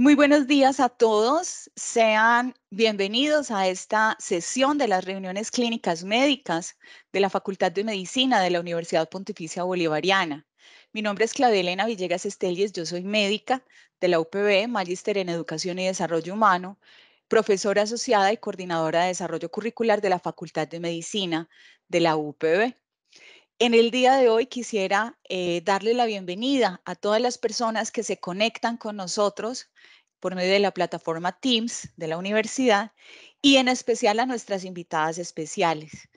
Muy buenos días a todos. Sean bienvenidos a esta sesión de las reuniones clínicas médicas de la Facultad de Medicina de la Universidad Pontificia Bolivariana. Mi nombre es Claudia Elena Villegas Estelles, yo soy médica de la UPB, magíster en Educación y Desarrollo Humano, profesora asociada y coordinadora de desarrollo curricular de la Facultad de Medicina de la UPB. En el día de hoy quisiera darle la bienvenida a todas las personas que se conectan con nosotros por medio de la plataforma Teams de la universidad y en especial a nuestras invitadas especiales.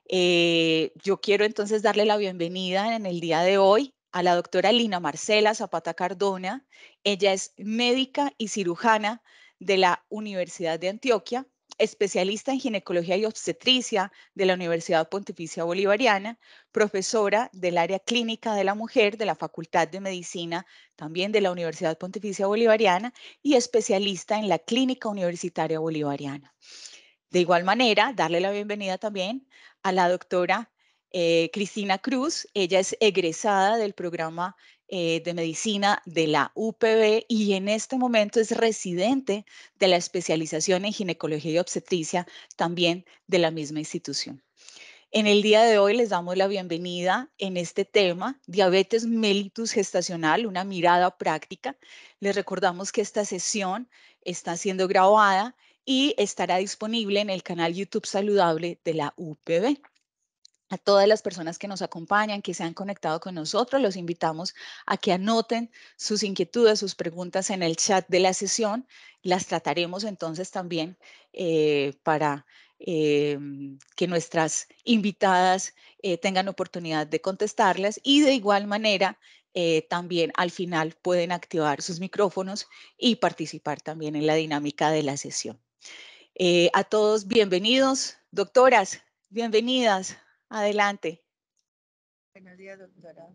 Yo quiero entonces darle la bienvenida en el día de hoy a la doctora Lina Marcela Zapata Cardona. Ella es médica y cirujana de la Universidad de Antioquia, especialista en ginecología y obstetricia de la Universidad Pontificia Bolivariana, profesora del área clínica de la mujer de la Facultad de Medicina también de la Universidad Pontificia Bolivariana y especialista en la Clínica Universitaria Bolivariana. De igual manera, darle la bienvenida también a la doctora Cristina Cruz. Ella es egresada del programa de medicina de la UPB y en este momento es residente de la especialización en ginecología y obstetricia también de la misma institución. En el día de hoy les damos la bienvenida en este tema, diabetes mellitus gestacional, una mirada práctica. Les recordamos que esta sesión está siendo grabada y estará disponible en el canal YouTube Saludable de la UPB. A todas las personas que nos acompañan, que se han conectado con nosotros, los invitamos a que anoten sus inquietudes, sus preguntas en el chat de la sesión. Las trataremos entonces también para que nuestras invitadas tengan oportunidad de contestarlas y de igual manera también al final pueden activar sus micrófonos y participar también en la dinámica de la sesión. A todos bienvenidos, doctoras, bienvenidas. Adelante. Buenos días, doctora.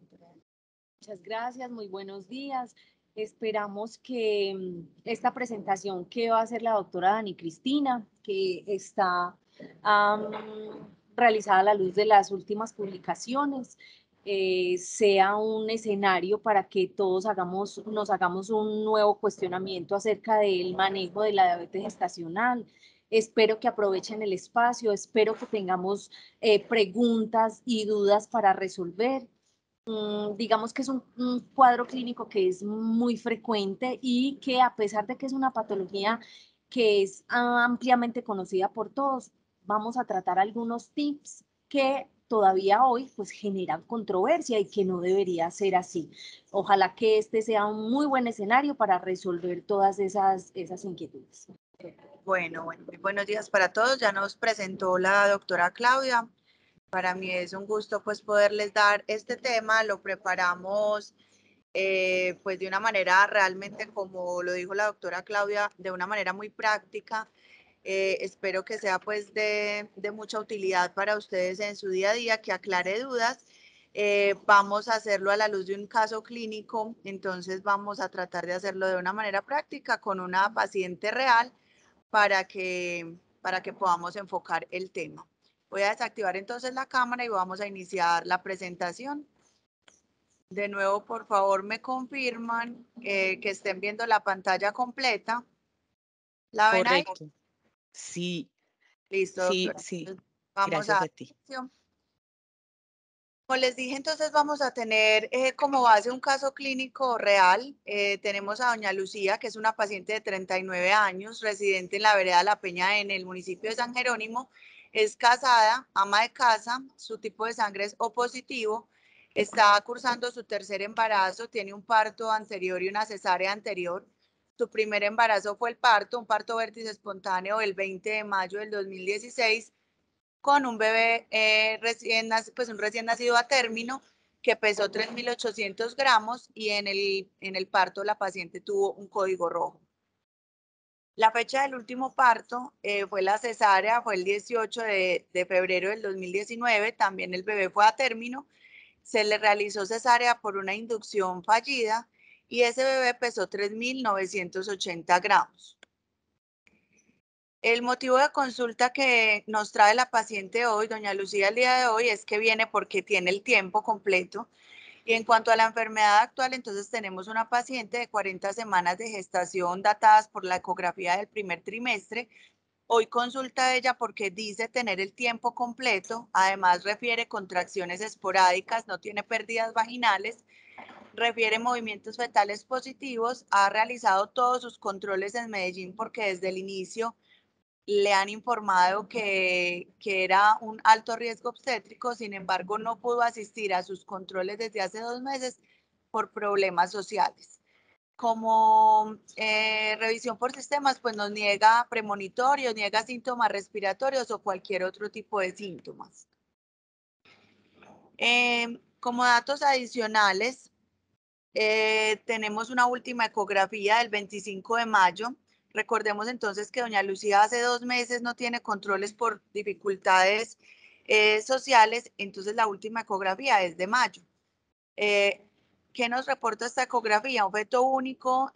Muchas gracias, muy buenos días. Esperamos que esta presentación que va a hacer la doctora Dani Cristina, que está realizada a la luz de las últimas publicaciones, sea un escenario para que todos nos hagamos un nuevo cuestionamiento acerca del manejo de la diabetes gestacional. Espero que aprovechen el espacio, espero que tengamos preguntas y dudas para resolver. Digamos que es un cuadro clínico que es muy frecuente y que a pesar de que es una patología que es ampliamente conocida por todos, vamos a tratar algunos tips que todavía hoy pues generan controversia y que no debería ser así. Ojalá que este sea un muy buen escenario para resolver todas esas inquietudes. Bueno, muy buenos días para todos. Ya nos presentó la doctora Claudia. Para mí es un gusto pues poderles dar este tema. Lo preparamos pues de una manera realmente, como lo dijo la doctora Claudia, de una manera muy práctica. Espero que sea pues de mucha utilidad para ustedes en su día a día, que aclare dudas. Vamos a hacerlo a la luz de un caso clínico, entonces vamos a tratar de hacerlo de una manera práctica con una paciente real para que podamos enfocar el tema. Voy a desactivar entonces la cámara y vamos a iniciar la presentación. De nuevo, por favor, me confirman que estén viendo la pantalla completa. ¿La ven ahí? Correcto. Sí, Listo, sí, doctora. sí. Entonces, vamos Gracias a a ti. como les dije, entonces vamos a tener como base un caso clínico real. Tenemos a doña Lucía, que es una paciente de 39 años, residente en la vereda La Peña en el municipio de San Jerónimo. Es casada, ama de casa, su tipo de sangre es O positivo, está cursando su tercer embarazo, tiene un parto anterior y una cesárea anterior. Su primer embarazo fue un parto vértice espontáneo el 20 de mayo del 2016 con un bebé un recién nacido a término que pesó 3.800 gramos y en el parto la paciente tuvo un código rojo. La fecha del último parto fue la cesárea, fue el 18 de febrero del 2019, también el bebé fue a término, se le realizó cesárea por una inducción fallida y ese bebé pesó 3.980 gramos. El motivo de consulta que nos trae la paciente hoy, doña Lucía, el día de hoy, es que viene porque tiene el tiempo completo Y en cuanto a la enfermedad actual, entonces tenemos una paciente de 40 semanas de gestación datadas por la ecografía del primer trimestre. Hoy consulta ella porque dice tener el tiempo completo, además refiere contracciones esporádicas, no tiene pérdidas vaginales, refiere movimientos fetales positivos, ha realizado todos sus controles en Medellín porque desde el inicio le han informado que era un alto riesgo obstétrico, sin embargo no pudo asistir a sus controles desde hace 2 meses por problemas sociales. Como revisión por sistemas, pues nos niega premonitorios, niega síntomas respiratorios o cualquier otro tipo de síntomas. Como datos adicionales, tenemos una última ecografía del 25 de mayo. Recordemos entonces que doña Lucía hace 2 meses no tiene controles por dificultades sociales, entonces la última ecografía es de mayo. ¿Qué nos reporta esta ecografía? Un feto único,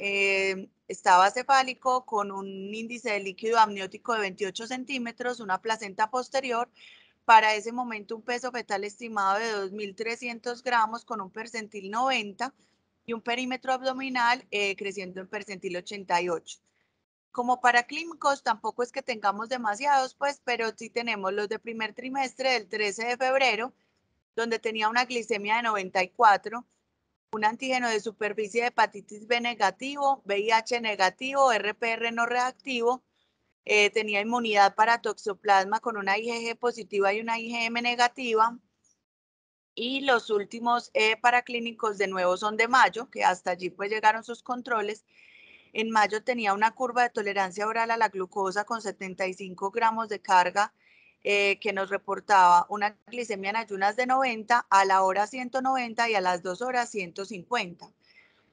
estaba cefálico con un índice de líquido amniótico de 28 centímetros, una placenta posterior, para ese momento un peso fetal estimado de 2.300 gramos con un percentil 90 y un perímetro abdominal creciendo en percentil 88. Como para clínicos tampoco es que tengamos demasiados, pues, pero sí tenemos los de primer trimestre del 13 de febrero, donde tenía una glicemia de 94, un antígeno de superficie de hepatitis B negativo, VIH negativo, RPR no reactivo, tenía inmunidad para toxoplasma con una IgG positiva y una IgM negativa. Y los últimos paraclínicos de nuevo son de mayo, que hasta allí pues llegaron sus controles. En mayo tenía una curva de tolerancia oral a la glucosa con 75 gramos de carga que nos reportaba una glicemia en ayunas de 90, a la hora 190 y a las 2 horas 150.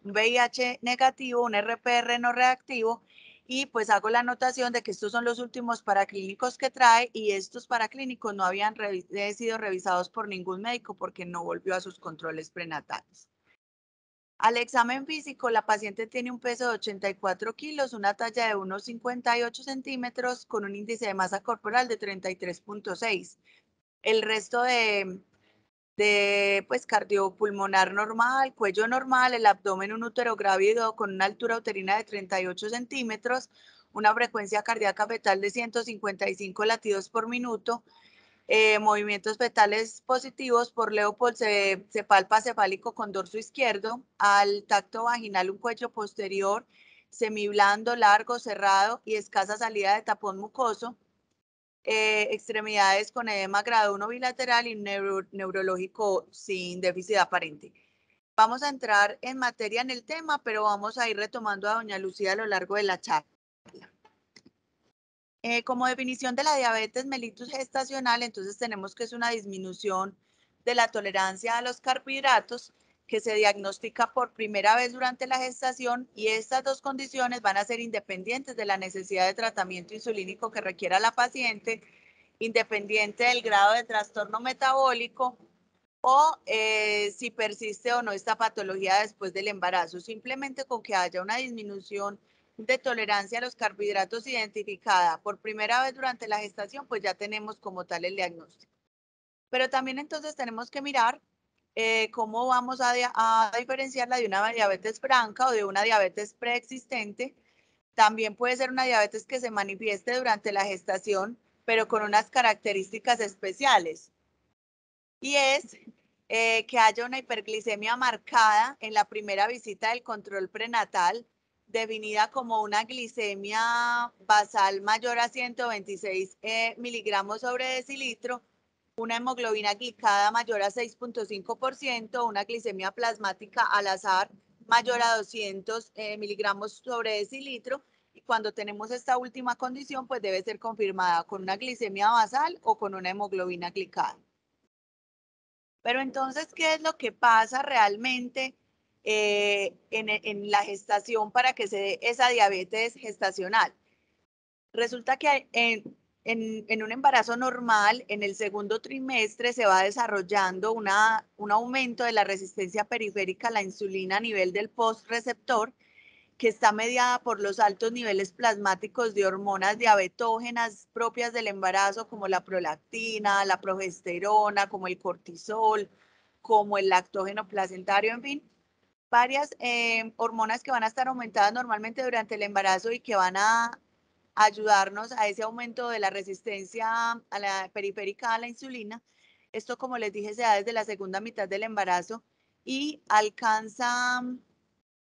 Un VIH negativo, un RPR no reactivo, y pues hago la anotación de que estos son los últimos paraclínicos que trae y estos paraclínicos no habían sido revisados por ningún médico porque no volvió a sus controles prenatales. Al examen físico, la paciente tiene un peso de 84 kilos, una talla de 1,58 centímetros con un índice de masa corporal de 33,6. El resto de pues cardiopulmonar normal, cuello normal, el abdomen un útero grávido con una altura uterina de 38 centímetros, una frecuencia cardíaca fetal de 155 latidos por minuto, movimientos fetales positivos. Por Leopold se palpa cefálico con dorso izquierdo, al tacto vaginal un cuello posterior semiblando, largo, cerrado y escasa salida de tapón mucoso. Extremidades con edema grado 1 bilateral y neurológico sin déficit aparente. Vamos a entrar en materia en el tema, pero vamos a ir retomando a doña Lucía a lo largo de la charla. Como definición de la diabetes mellitus gestacional, entonces tenemos que es una disminución de la tolerancia a los carbohidratos que se diagnostica por primera vez durante la gestación, y estas dos condiciones van a ser independientes de la necesidad de tratamiento insulínico que requiera la paciente, independiente del grado de trastorno metabólico o si persiste o no esta patología después del embarazo. Simplemente con que haya una disminución de tolerancia a los carbohidratos identificada por primera vez durante la gestación, pues ya tenemos como tal el diagnóstico. Pero también entonces tenemos que mirar cómo vamos a diferenciarla de una diabetes franca o de una diabetes preexistente. También puede ser una diabetes que se manifieste durante la gestación, pero con unas características especiales. Y es que haya una hiperglicemia marcada en la primera visita del control prenatal, definida como una glicemia basal mayor a 126 miligramos sobre decilitro, una hemoglobina glicada mayor a 6,5%, una glicemia plasmática al azar mayor a 200 miligramos sobre decilitro. Y cuando tenemos esta última condición, pues debe ser confirmada con una glicemia basal o con una hemoglobina glicada. Pero entonces, ¿qué es lo que pasa realmente en la gestación para que se dé esa diabetes gestacional? Resulta que en un embarazo normal, en el segundo trimestre se va desarrollando un aumento de la resistencia periférica a la insulina a nivel del postreceptor, que está mediada por los altos niveles plasmáticos de hormonas diabetógenas propias del embarazo, como la prolactina, la progesterona, como el cortisol, como el lactógeno placentario, en fin, varias hormonas que van a estar aumentadas normalmente durante el embarazo y que van a ayudarnos a ese aumento de la resistencia a la periférica a la insulina. Esto, como les dije, se da desde la segunda mitad del embarazo y alcanza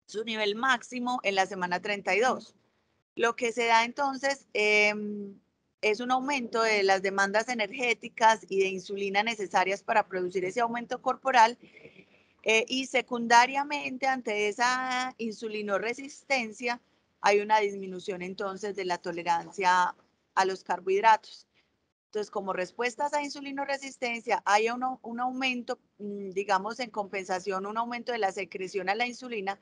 su nivel máximo en la semana 32. Lo que se da entonces es un aumento de las demandas energéticas y de insulina necesarias para producir ese aumento corporal y secundariamente ante esa insulinoresistencia hay una disminución entonces de la tolerancia a los carbohidratos. Entonces, como respuesta a esa insulinoresistencia, hay un aumento, digamos, en compensación, un aumento de la secreción a la insulina,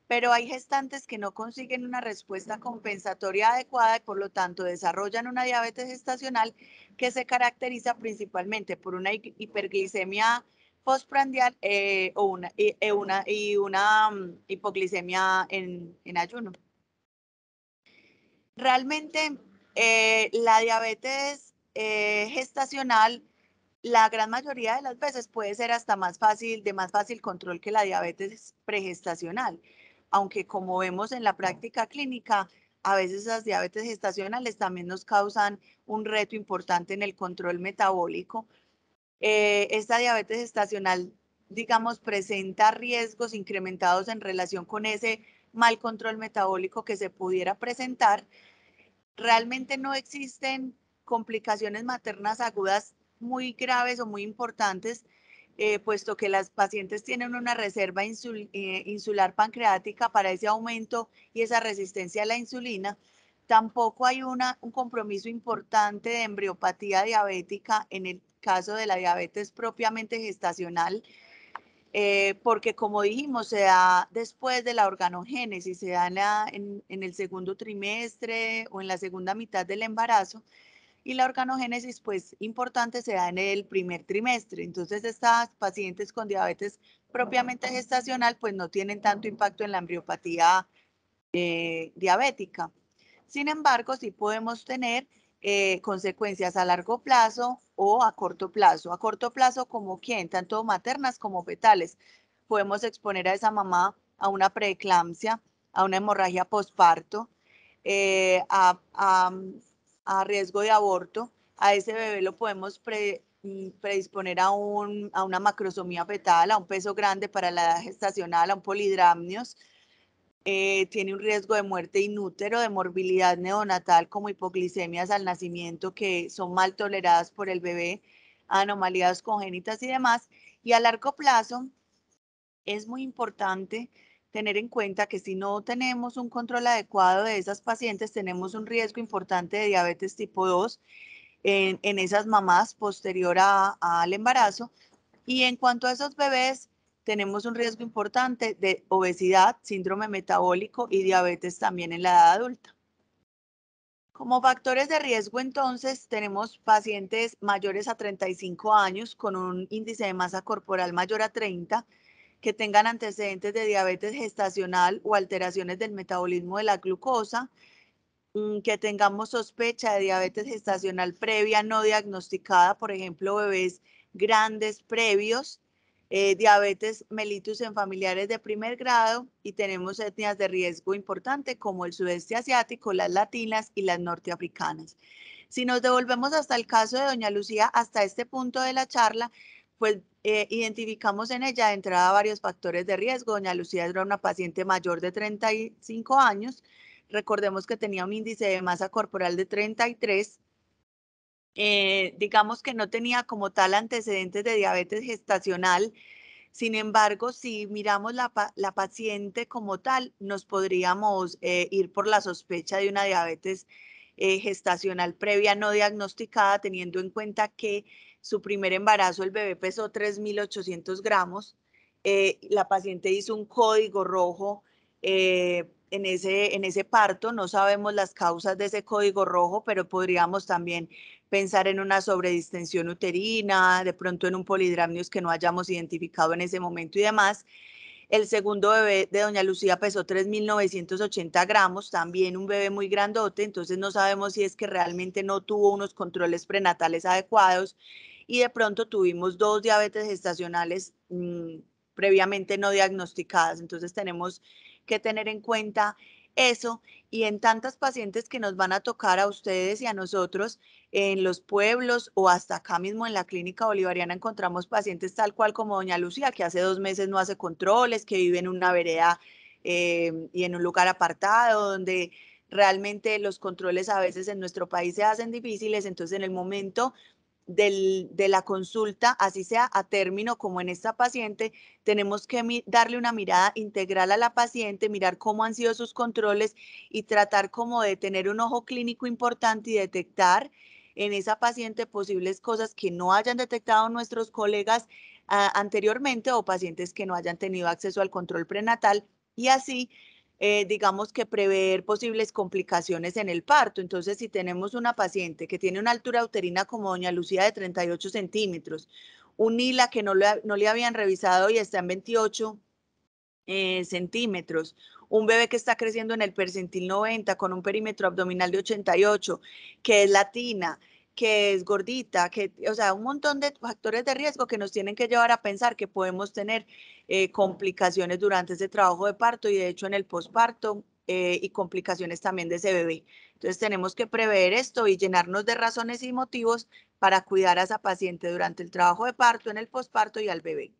pero hay gestantes que no consiguen una respuesta compensatoria adecuada y por lo tanto desarrollan una diabetes gestacional que se caracteriza principalmente por una hiperglicemia postprandial y una hipoglicemia en ayuno. Realmente la diabetes gestacional, la gran mayoría de las veces puede ser hasta de más fácil control que la diabetes pregestacional, aunque como vemos en la práctica clínica, a veces las diabetes gestacionales también nos causan un reto importante en el control metabólico. Esta diabetes gestacional, digamos, presenta riesgos incrementados en relación con ese mal control metabólico que se pudiera presentar. Realmente no existen complicaciones maternas agudas muy graves o muy importantes, puesto que las pacientes tienen una reserva insular pancreática para ese aumento y esa resistencia a la insulina. Tampoco hay un compromiso importante de embriopatía diabética en el caso de la diabetes propiamente gestacional, porque como dijimos, se da después de la organogénesis, se da en el segundo trimestre o en la segunda mitad del embarazo, y la organogénesis, pues importante, se da en el primer trimestre. Entonces, estas pacientes con diabetes propiamente gestacional, pues no tienen tanto impacto en la embriopatía diabética. Sin embargo, sí podemos tener consecuencias a largo plazo o a corto plazo. A corto plazo, ¿como quién? Tanto maternas como fetales. Podemos exponer a esa mamá a una preeclampsia, a una hemorragia posparto, a riesgo de aborto. A ese bebé lo podemos predisponer a una macrosomía fetal, a un peso grande para la edad gestacional, a un polidramnios. Tiene un riesgo de muerte inútero, de morbilidad neonatal como hipoglicemias al nacimiento que son mal toleradas por el bebé, anomalías congénitas y demás. Y a largo plazo es muy importante tener en cuenta que si no tenemos un control adecuado de esas pacientes, tenemos un riesgo importante de diabetes tipo 2 en esas mamás posterior al embarazo. Y en cuanto a esos bebés, tenemos un riesgo importante de obesidad, síndrome metabólico y diabetes también en la edad adulta. Como factores de riesgo, entonces, tenemos pacientes mayores a 35 años con un índice de masa corporal mayor a 30, que tengan antecedentes de diabetes gestacional o alteraciones del metabolismo de la glucosa, que tengamos sospecha de diabetes gestacional previa no diagnosticada, por ejemplo, bebés grandes previos, diabetes mellitus en familiares de primer grado y tenemos etnias de riesgo importante como el sudeste asiático, las latinas y las norteafricanas. Si nos devolvemos hasta el caso de doña Lucía, hasta este punto de la charla, pues identificamos en ella de entrada varios factores de riesgo. Doña Lucía era una paciente mayor de 35 años. Recordemos que tenía un índice de masa corporal de 33. Digamos que no tenía como tal antecedentes de diabetes gestacional. Sin embargo, si miramos la paciente como tal, nos podríamos ir por la sospecha de una diabetes gestacional previa no diagnosticada, teniendo en cuenta que su primer embarazo, el bebé pesó 3.800 gramos. La paciente hizo un código rojo en ese parto. No sabemos las causas de ese código rojo, pero podríamos también pensar en una sobredistensión uterina, de pronto en un polidramnios que no hayamos identificado en ese momento y demás. El segundo bebé de doña Lucía pesó 3.980 gramos, también un bebé muy grandote, entonces no sabemos si es que realmente no tuvo unos controles prenatales adecuados y de pronto tuvimos dos diabetes gestacionales previamente no diagnosticadas. Entonces tenemos que tener en cuenta eso, y en tantas pacientes que nos van a tocar a ustedes y a nosotros en los pueblos o hasta acá mismo en la clínica bolivariana encontramos pacientes tal cual como doña Lucía, que hace 2 meses no hace controles, que vive en una vereda y en un lugar apartado donde realmente los controles a veces en nuestro país se hacen difíciles. Entonces en el momento de la consulta, así sea a término como en esta paciente, tenemos que darle una mirada integral a la paciente, mirar cómo han sido sus controles y tratar como de tener un ojo clínico importante y detectar en esa paciente posibles cosas que no hayan detectado nuestros colegas anteriormente, o pacientes que no hayan tenido acceso al control prenatal, y así digamos que prever posibles complicaciones en el parto. Entonces, si tenemos una paciente que tiene una altura uterina como doña Lucía de 38 centímetros, un ILA que no le habían revisado y está en 28 centímetros, un bebé que está creciendo en el percentil 90 con un perímetro abdominal de 88, que es latina, que es gordita, o sea, un montón de factores de riesgo que nos tienen que llevar a pensar que podemos tener complicaciones durante ese trabajo de parto y de hecho en el posparto, y complicaciones también de ese bebé. Entonces tenemos que prever esto y llenarnos de razones y motivos para cuidar a esa paciente durante el trabajo de parto, en el posparto y al bebé.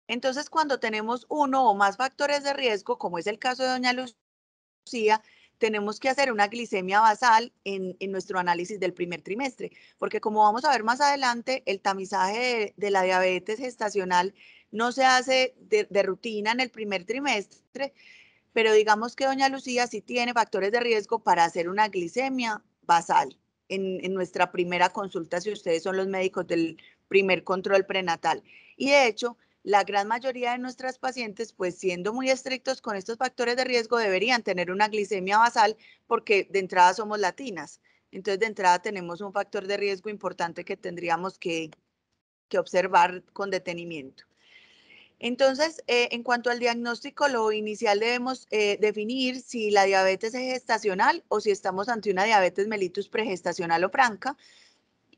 Entonces, cuando tenemos uno o más factores de riesgo, como es el caso de doña Lucía, tenemos que hacer una glicemia basal en nuestro análisis del primer trimestre, porque como vamos a ver más adelante, el tamizaje de la diabetes gestacional no se hace de rutina en el primer trimestre, pero digamos que doña Lucía sí tiene factores de riesgo para hacer una glicemia basal en nuestra primera consulta, si ustedes son los médicos del primer control prenatal. Y de hecho, la gran mayoría de nuestras pacientes, pues siendo muy estrictos con estos factores de riesgo, deberían tener una glicemia basal porque de entrada somos latinas. Entonces, de entrada tenemos un factor de riesgo importante que tendríamos que observar con detenimiento. Entonces, en cuanto al diagnóstico, lo inicial debemos definir si la diabetes es gestacional o si estamos ante una diabetes mellitus pregestacional o franca.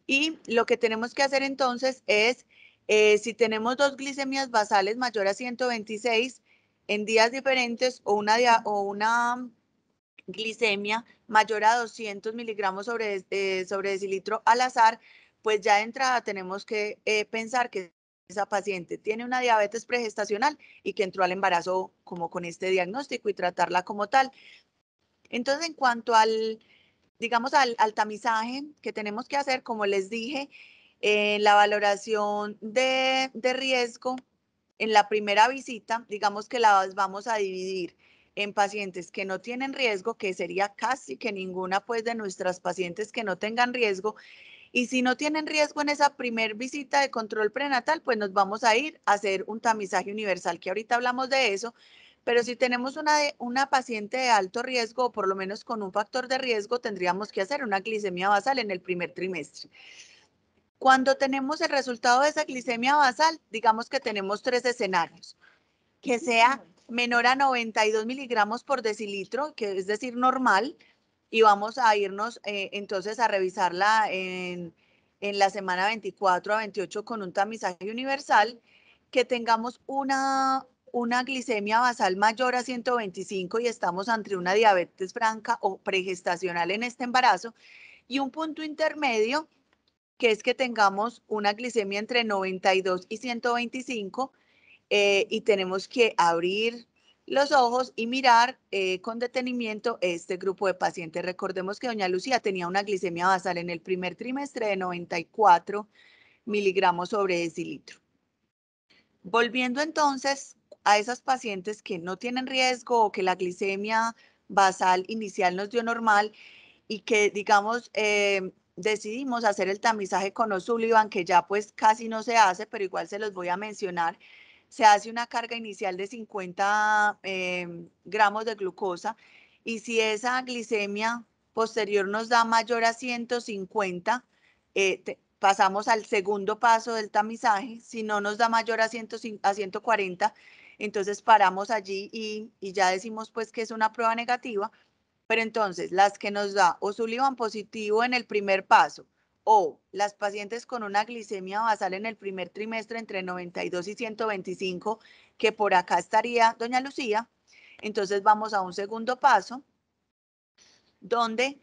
Y lo que tenemos que hacer entonces es, si tenemos 2 glicemias basales mayor a 126 en días diferentes o una glicemia mayor a 200 miligramos sobre decilitro al azar, pues ya de entrada tenemos que pensar que esa paciente tiene una diabetes pregestacional y que entró al embarazo como con este diagnóstico y tratarla como tal. Entonces, en cuanto digamos, al tamizaje que tenemos que hacer, como les dije, la valoración de riesgo en la primera visita, digamos que las vamos a dividir en pacientes que no tienen riesgo, que sería casi que ninguna pues de nuestras pacientes que no tengan riesgo, y si no tienen riesgo en esa primera visita de control prenatal, pues nos vamos a ir a hacer un tamizaje universal, que ahorita hablamos de eso. Pero si tenemos una paciente de alto riesgo, o por lo menos con un factor de riesgo, tendríamos que hacer una glicemia basal en el primer trimestre. Cuando tenemos el resultado de esa glicemia basal, digamos que tenemos 3 escenarios. Que sea menor a 92 miligramos por decilitro, que es decir, normal, y vamos a irnos entonces a revisarla en la semana 24 a 28 con un tamizaje universal, que tengamos una glicemia basal mayor a 125 y estamos ante una diabetes franca o pregestacional en este embarazo, y un punto intermedio, que es que tengamos una glicemia entre 92 y 125, y tenemos que abrir los ojos y mirar con detenimiento este grupo de pacientes. Recordemos que doña Lucía tenía una glicemia basal en el primer trimestre de 94 miligramos sobre decilitro. Volviendo entonces a esas pacientes que no tienen riesgo o que la glicemia basal inicial nos dio normal y que, digamos, decidimos hacer el tamizaje con O'Sullivan, que ya pues casi no se hace, pero igual se los voy a mencionar. Se hace una carga inicial de 50 gramos de glucosa, y si esa glicemia posterior nos da mayor a 150, pasamos al segundo paso del tamizaje. Si no nos da mayor a 140, entonces paramos allí y ya decimos pues que es una prueba negativa. Pero entonces, las que nos da O'Sullivan positivo en el primer paso o las pacientes con una glicemia basal en el primer trimestre entre 92 y 125, que por acá estaría doña Lucía. Entonces vamos a un segundo paso, donde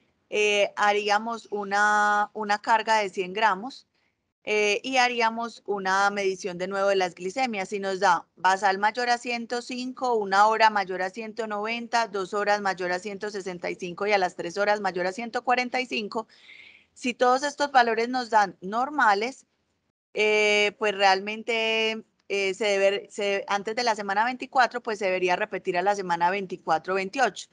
haríamos una carga de 100 gramos y haríamos una medición de nuevo de las glicemias. Si nos da basal mayor a 105, 1 hora mayor a 190, 2 horas mayor a 165 y a las 3 horas mayor a 145, si todos estos valores nos dan normales, pues realmente antes de la semana 24, pues se debería repetir a la semana 24-28.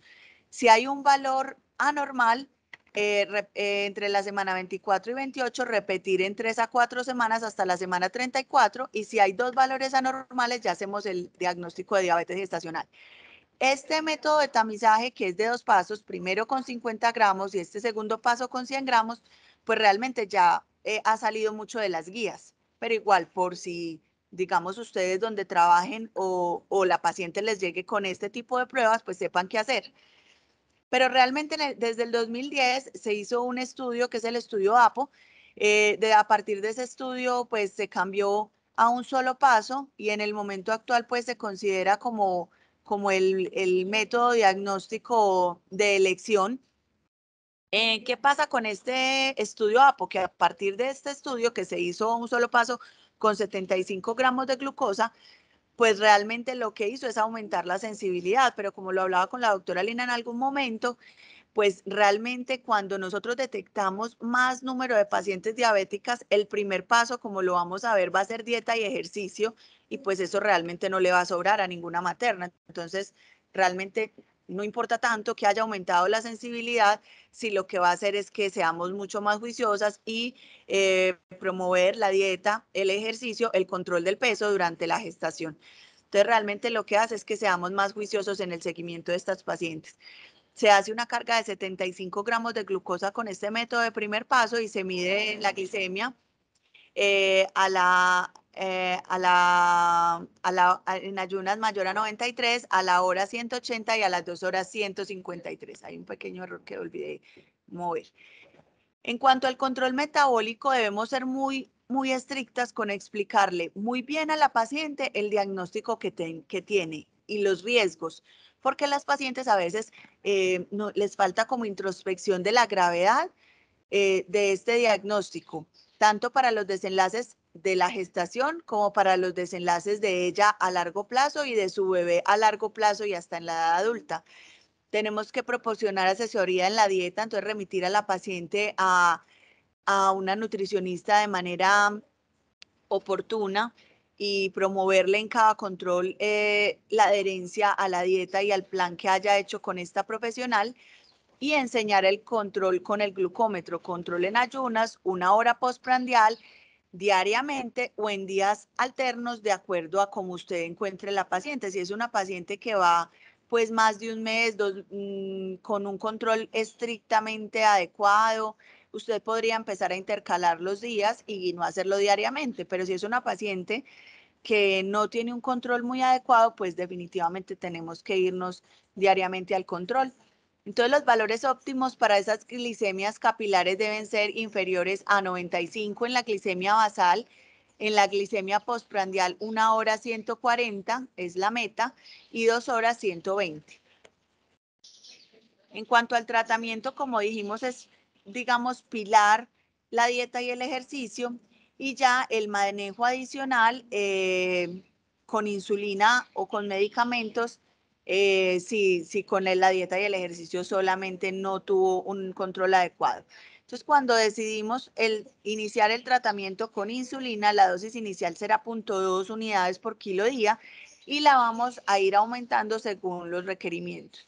Si hay un valor anormal, entre la semana 24 y 28, repetir en 3 a 4 semanas hasta la semana 34. Y si hay 2 valores anormales, ya hacemos el diagnóstico de diabetes gestacional. Este método de tamizaje, que es de 2 pasos, primero con 50 gramos y este segundo paso con 100 gramos, pues realmente ya ha salido mucho de las guías. Pero igual, por si, digamos, ustedes donde trabajen o la paciente les llegue con este tipo de pruebas, pues sepan qué hacer. Pero realmente desde el 2010 se hizo un estudio que es el estudio APO. A partir de ese estudio, pues se cambió a un solo paso y en el momento actual, pues se considera como el método diagnóstico de elección. ¿Qué pasa con este estudio APO? Que a partir de este estudio que se hizo a un solo paso con 75 gramos de glucosa, pues realmente lo que hizo es aumentar la sensibilidad, pero como lo hablaba con la doctora Lina en algún momento, pues realmente cuando nosotros detectamos más número de pacientes diabéticas, el primer paso, como lo vamos a ver, va a ser dieta y ejercicio, y pues eso realmente no le va a sobrar a ninguna materna. Entonces, realmente no importa tanto que haya aumentado la sensibilidad, si lo que va a hacer es que seamos mucho más juiciosas y promover la dieta, el ejercicio, el control del peso durante la gestación. Entonces, realmente lo que hace es que seamos más juiciosos en el seguimiento de estas pacientes. Se hace una carga de 75 gramos de glucosa con este método de primer paso y se mide la glicemia en ayunas mayor a 93, a la hora 180 y a las 2 horas 153. Hay un pequeño error que olvidé mover. En cuanto al control metabólico, debemos ser muy estrictas con explicarle muy bien a la paciente el diagnóstico que tiene y los riesgos, porque las pacientes a veces no, les falta como introspección de la gravedad de este diagnóstico, tanto para los desenlaces de la gestación como para los desenlaces de ella a largo plazo y de su bebé a largo plazo y hasta en la edad adulta. Tenemos que proporcionar asesoría en la dieta, entonces remitir a la paciente a una nutricionista de manera oportuna y promoverle en cada control la adherencia a la dieta y al plan que haya hecho con esta profesional y enseñar el control con el glucómetro, control en ayunas, 1 hora postprandial, diariamente o en días alternos de acuerdo a cómo usted encuentre la paciente. Si es una paciente que va pues más de un mes, con un control estrictamente adecuado, usted podría empezar a intercalar los días y no hacerlo diariamente, pero si es una paciente que no tiene un control muy adecuado, pues definitivamente tenemos que irnos diariamente al control. Entonces, los valores óptimos para esas glicemias capilares deben ser inferiores a 95 en la glicemia basal, en la glicemia postprandial 1 hora 140 es la meta y 2 horas 120. En cuanto al tratamiento, como dijimos, es, digamos, pilar la dieta y el ejercicio y ya el manejo adicional con insulina o con medicamentos, si con la dieta y el ejercicio solamente no tuvo un control adecuado. Entonces, cuando decidimos iniciar el tratamiento con insulina, la dosis inicial será 0.2 unidades por kilo día y la vamos a ir aumentando según los requerimientos.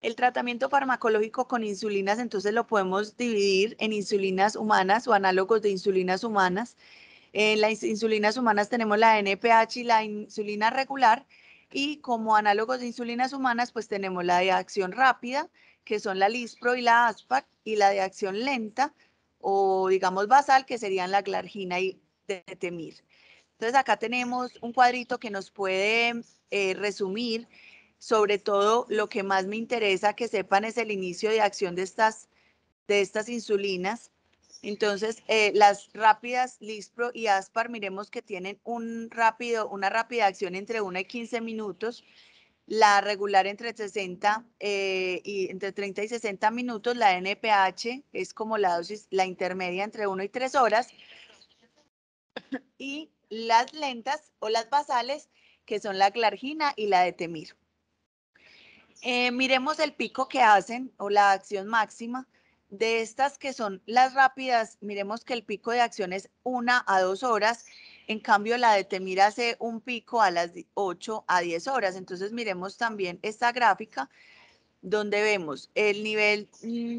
El tratamiento farmacológico con insulinas, entonces lo podemos dividir en insulinas humanas o análogos de insulinas humanas. En las insulinas humanas tenemos la NPH y la insulina regular y como análogos de insulinas humanas pues tenemos la de acción rápida, que son la Lispro y la Aspart, y la de acción lenta o digamos basal, que serían la Glargina y Detemir. Entonces acá tenemos un cuadrito que nos puede resumir. Sobre todo, lo que más me interesa que sepan es el inicio de acción de estas insulinas. Entonces, las rápidas Lispro y Aspar, miremos que tienen una rápida acción entre 1 y 15 minutos, la regular entre 60 y entre 30 y 60 minutos, la NPH es como la dosis, la intermedia entre 1 y 3 horas, y las lentas o las basales, que son la glargina y la detemir. Miremos el pico que hacen o la acción máxima. De estas que son las rápidas, miremos que el pico de acción es 1 a 2 horas. En cambio, la de Temir hace un pico a las 8 a 10 horas. Entonces, miremos también esta gráfica donde vemos el nivel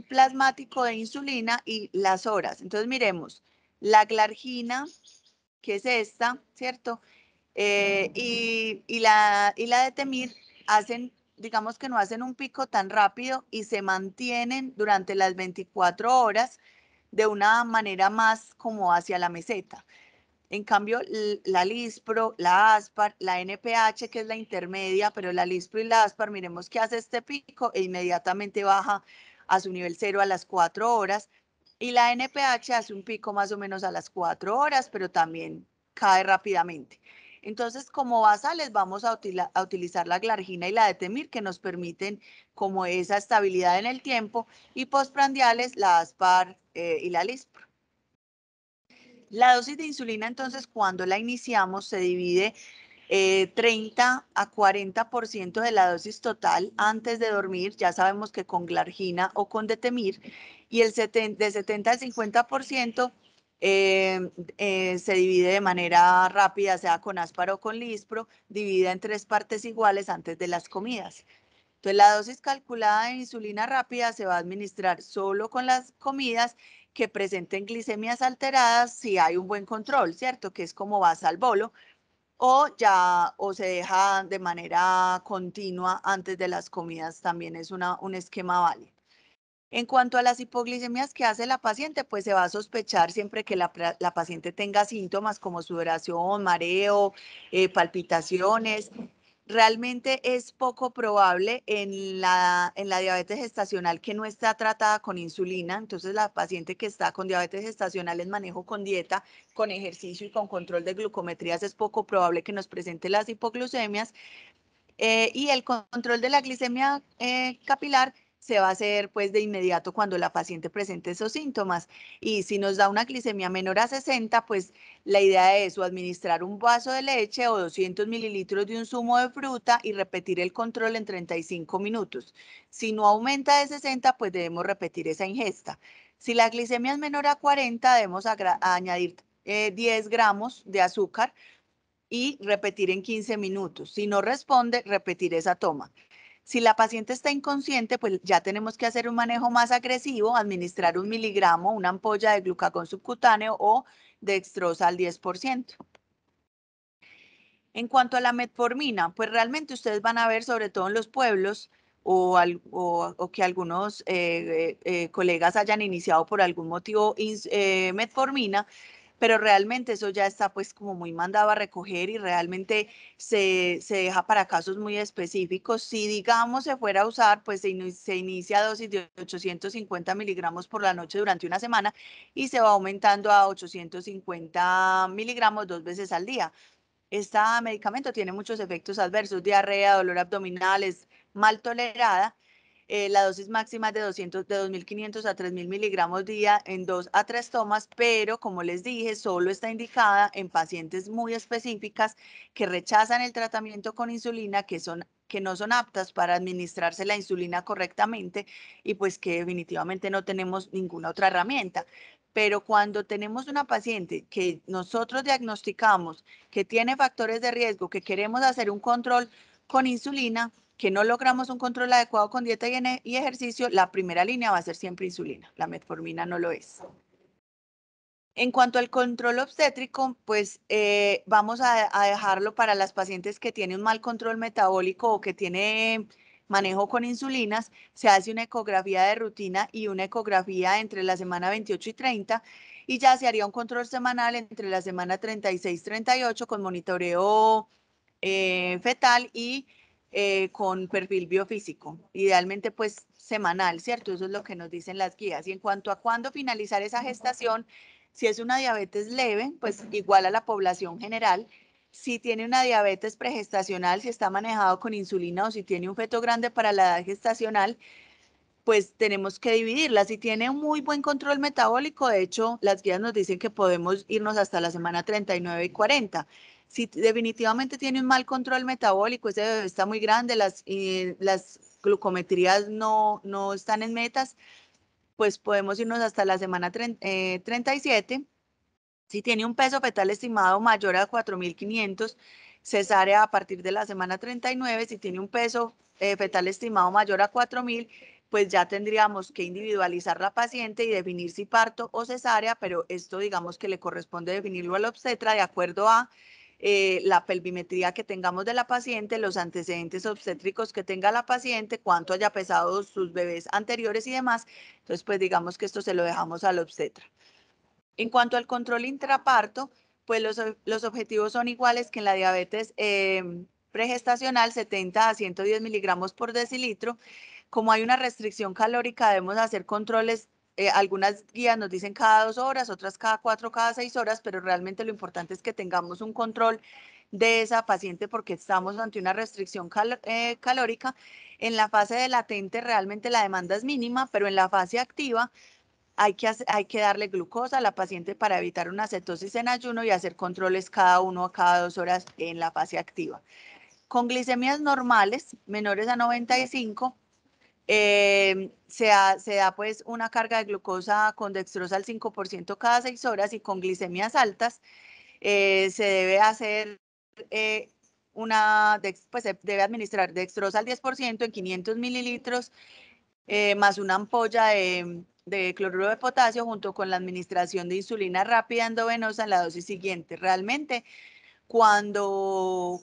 plasmático de insulina y las horas. Entonces, miremos la glargina, que es esta, ¿cierto? Y la de Temir hacen, digamos que no hacen un pico tan rápido y se mantienen durante las 24 horas de una manera más como hacia la meseta. En cambio, la Lispro, la Aspar, la NPH, que es la intermedia, pero la Lispro y la Aspar, miremos que hace este pico e inmediatamente baja a su nivel cero a las 4 horas. Y la NPH hace un pico más o menos a las 4 horas, pero también cae rápidamente. Entonces, como basales vamos a utilizar la glargina y la detemir, que nos permiten como esa estabilidad en el tiempo, y postprandiales, la Aspar y la Lispro. La dosis de insulina, entonces, cuando la iniciamos, se divide 30 a 40% de la dosis total antes de dormir, ya sabemos que con glargina o con detemir, y de 70 al 50% se divide de manera rápida, sea con Aspar o con Lispro, dividida en 3 partes iguales antes de las comidas. Entonces, la dosis calculada de insulina rápida se va a administrar solo con las comidas que presenten glicemias alteradas si hay un buen control, ¿cierto? Que es como vas al bolo, o se deja de manera continua antes de las comidas, también es un esquema válido. En cuanto a las hipoglicemias que hace la paciente, pues se va a sospechar siempre que la paciente tenga síntomas como sudoración, mareo, palpitaciones. Realmente es poco probable en la diabetes gestacional que no está tratada con insulina. Entonces, la paciente que está con diabetes gestacional en manejo con dieta, con ejercicio y con control de glucometrías, es poco probable que nos presente las hipoglucemias. Y el control de la glicemia capilar se va a hacer pues de inmediato cuando la paciente presente esos síntomas. Y si nos da una glicemia menor a 60, pues la idea es o administrar un vaso de leche o 200 mililitros de un zumo de fruta y repetir el control en 35 minutos. Si no aumenta de 60, pues debemos repetir esa ingesta. Si la glicemia es menor a 40, debemos añadir 10 gramos de azúcar y repetir en 15 minutos. Si no responde, repetir esa toma. Si la paciente está inconsciente, pues ya tenemos que hacer un manejo más agresivo, administrar 1 miligramo, una ampolla de glucagón subcutáneo o dextrosa al 10%. En cuanto a la metformina, pues realmente ustedes van a ver, sobre todo en los pueblos, o que algunos colegas hayan iniciado por algún motivo metformina, pero realmente eso ya está pues como muy mandado a recoger y realmente se deja para casos muy específicos. Si digamos se fuera a usar, pues se inicia a dosis de 850 miligramos por la noche durante una semana y se va aumentando a 850 miligramos 2 veces al día. Este medicamento tiene muchos efectos adversos, diarrea, dolor abdominal, es mal tolerada. La dosis máxima es de 2.500 a 3.000 miligramos día en 2 a 3 tomas, pero como les dije, solo está indicada en pacientes muy específicas que rechazan el tratamiento con insulina, que no son aptas para administrarse la insulina correctamente y pues que definitivamente no tenemos ninguna otra herramienta. Pero cuando tenemos una paciente que nosotros diagnosticamos que tiene factores de riesgo, que queremos hacer un control con insulina, que no logramos un control adecuado con dieta y ejercicio, la primera línea va a ser siempre insulina. La metformina no lo es. En cuanto al control obstétrico, pues vamos a dejarlo para las pacientes que tienen un mal control metabólico o que tienen manejo con insulinas. Se hace una ecografía de rutina y una ecografía entre la semana 28 y 30 y ya se haría un control semanal entre la semana 36 y 38 con monitoreo fetal y con perfil biofísico, idealmente pues semanal, ¿cierto? Eso es lo que nos dicen las guías. Y en cuanto a cuándo finalizar esa gestación, si es una diabetes leve, pues igual a la población general. Si tiene una diabetes pregestacional, si está manejado con insulina o si tiene un feto grande para la edad gestacional, pues tenemos que dividirla. Si tiene un muy buen control metabólico, de hecho, las guías nos dicen que podemos irnos hasta la semana 39 y 40. Si definitivamente tiene un mal control metabólico, ese bebé está muy grande, las glucometrías no están en metas, pues podemos irnos hasta la semana 37. Si tiene un peso fetal estimado mayor a 4.500, cesárea a partir de la semana 39. Si tiene un peso fetal estimado mayor a 4.000, pues ya tendríamos que individualizar la paciente y definir si parto o cesárea, pero esto digamos que le corresponde definirlo al obstetra de acuerdo a la pelvimetría que tengamos de la paciente, los antecedentes obstétricos que tenga la paciente, cuánto haya pesado sus bebés anteriores y demás. Entonces, pues digamos que esto se lo dejamos al obstetra. En cuanto al control intraparto, pues los objetivos son iguales que en la diabetes pregestacional, 70 a 110 miligramos por decilitro. Como hay una restricción calórica, debemos hacer controles. Algunas guías nos dicen cada 2 horas, otras cada 4, cada 6 horas, pero realmente lo importante es que tengamos un control de esa paciente porque estamos ante una restricción calórica. En la fase de latente realmente la demanda es mínima, pero en la fase activa hay que darle glucosa a la paciente para evitar una cetosis en ayuno y hacer controles cada 1 a cada 2 horas en la fase activa. Con glicemias normales, menores a 95, se da pues una carga de glucosa con dextrosa al 5% cada 6 horas, y con glicemias altas se debe hacer pues se debe administrar dextrosa al 10% en 500 mililitros más una ampolla de cloruro de potasio junto con la administración de insulina rápida endovenosa en la dosis siguiente. Realmente, cuando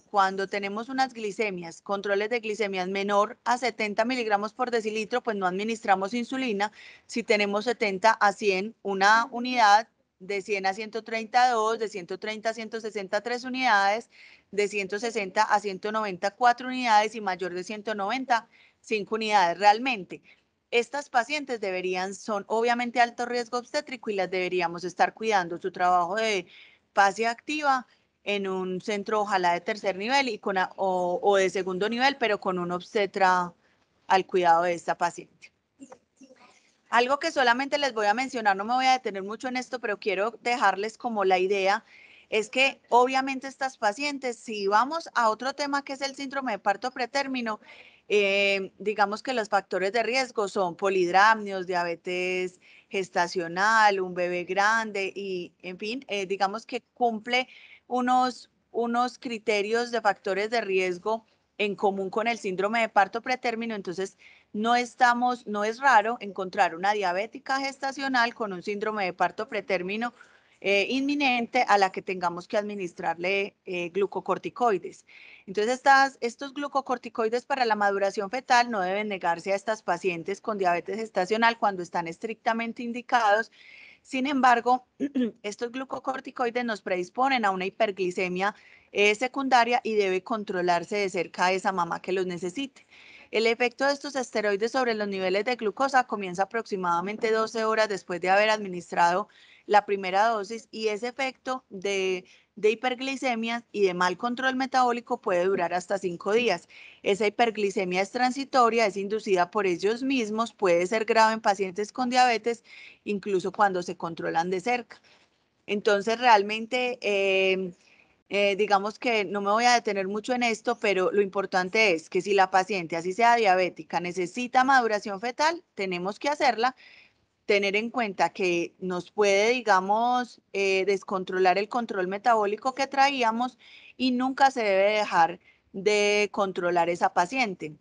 tenemos unas glicemias, controles de glicemias menor a 70 miligramos por decilitro, pues no administramos insulina. Si tenemos 70 a 100, una unidad; de 100 a 132, de 130 a 160, 3 unidades; de 160 a 190, 4 unidades; y mayor de 190, 5 unidades. Realmente, estas pacientes son obviamente alto riesgo obstétrico y las deberíamos estar cuidando su trabajo de fase activa en un centro ojalá de tercer nivel o de segundo nivel, pero con un obstetra al cuidado de esta paciente. Algo que solamente les voy a mencionar, no me voy a detener mucho en esto, pero quiero dejarles como la idea, es que obviamente estas pacientes, si vamos a otro tema que es el síndrome de parto pretérmino, digamos que los factores de riesgo son polidramnios, diabetes gestacional, un bebé grande y, en fin, digamos que cumple unos criterios de factores de riesgo en común con el síndrome de parto pretérmino. Entonces, no es raro encontrar una diabética gestacional con un síndrome de parto pretérmino inminente a la que tengamos que administrarle glucocorticoides. Entonces, estos glucocorticoides para la maduración fetal no deben negarse a estas pacientes con diabetes gestacional cuando están estrictamente indicados. Sin embargo, estos glucocorticoides nos predisponen a una hiperglicemia secundaria y debe controlarse de cerca a esa mamá que los necesite. El efecto de estos esteroides sobre los niveles de glucosa comienza aproximadamente 12 horas después de haber administrado la primera dosis, y ese efecto de hiperglicemia y de mal control metabólico puede durar hasta 5 días. Esa hiperglicemia es transitoria, es inducida por ellos mismos, puede ser grave en pacientes con diabetes, incluso cuando se controlan de cerca. Entonces, realmente, digamos que no me voy a detener mucho en esto, pero lo importante es que si la paciente, así sea diabética, necesita maduración fetal, tenemos que hacerla. Tener en cuenta que nos puede, digamos, descontrolar el control metabólico que traíamos, y nunca se debe dejar de controlar esa paciente.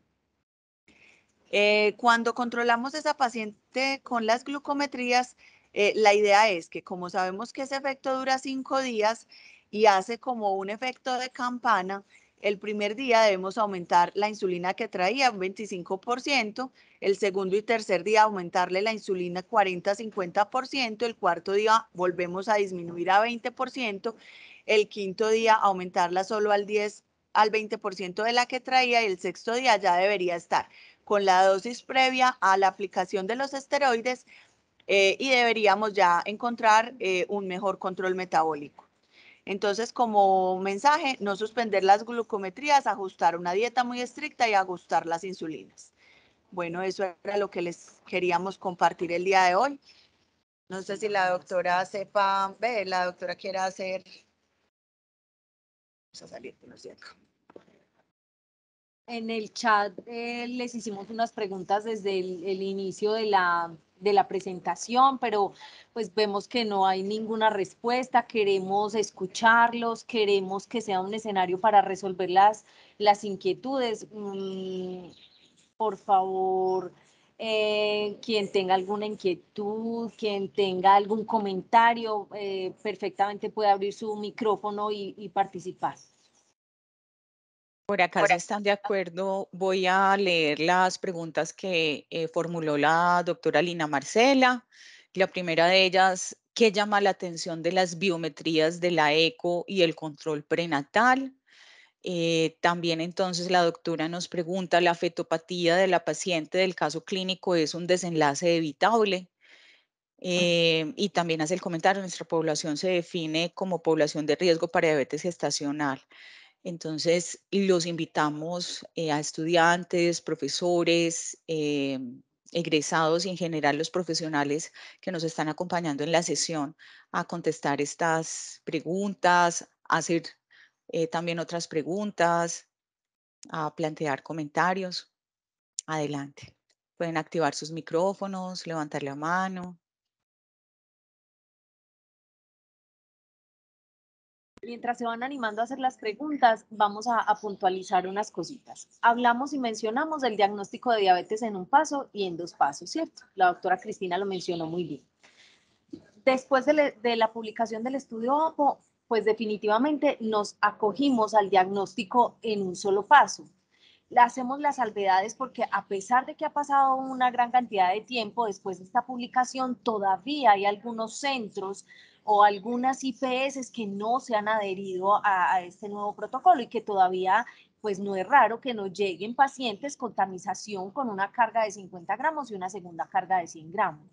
Cuando controlamos esa paciente con las glucometrías, la idea es que, como sabemos que ese efecto dura 5 días y hace como un efecto de campana, el primer día debemos aumentar la insulina que traía un 25%, el segundo y tercer día aumentarle la insulina 40-50%, el cuarto día volvemos a disminuir a 20%, el quinto día aumentarla solo al 10%, al 20% de la que traía y el sexto día ya debería estar con la dosis previa a la aplicación de los esteroides y deberíamos ya encontrar un mejor control metabólico. Entonces, como mensaje, no suspender las glucometrías, ajustar una dieta muy estricta y ajustar las insulinas. Bueno, eso era lo que les queríamos compartir el día de hoy. No sé si la doctora sepa, la doctora quiera hacer. Vamos a salir de los cierto. En el chat les hicimos unas preguntas desde el inicio de la presentación, pero pues vemos que no hay ninguna respuesta. Queremos escucharlos, queremos que sea un escenario para resolver las inquietudes. Por favor, quien tenga alguna inquietud, quien tenga algún comentario, perfectamente puede abrir su micrófono y participar. Por acá, si están de acuerdo, voy a leer las preguntas que formuló la doctora Lina Marcela. La primera de ellas, ¿qué llama la atención de las biometrías de la eco y el control prenatal? También entonces la doctora nos pregunta, ¿la fetopatía de la paciente del caso clínico es un desenlace evitable? Y también hace el comentario, nuestra población se define como población de riesgo para diabetes gestacional. Entonces, los invitamos a estudiantes, profesores, egresados y en general los profesionales que nos están acompañando en la sesión a contestar estas preguntas, a hacer también otras preguntas, a plantear comentarios. Adelante. Pueden activar sus micrófonos, levantar la mano. Mientras se van animando a hacer las preguntas, vamos a puntualizar unas cositas. Hablamos y mencionamos del diagnóstico de diabetes en un paso y en 2 pasos, ¿cierto? La doctora Cristina lo mencionó muy bien. Después de la publicación del estudio OPO, pues definitivamente nos acogimos al diagnóstico en un solo paso. Hacemos las salvedades porque a pesar de que ha pasado una gran cantidad de tiempo después de esta publicación, todavía hay algunos centros o algunas IPS que no se han adherido a este nuevo protocolo y que todavía pues no es raro que nos lleguen pacientes con tamización con una carga de 50 gramos y una segunda carga de 100 gramos.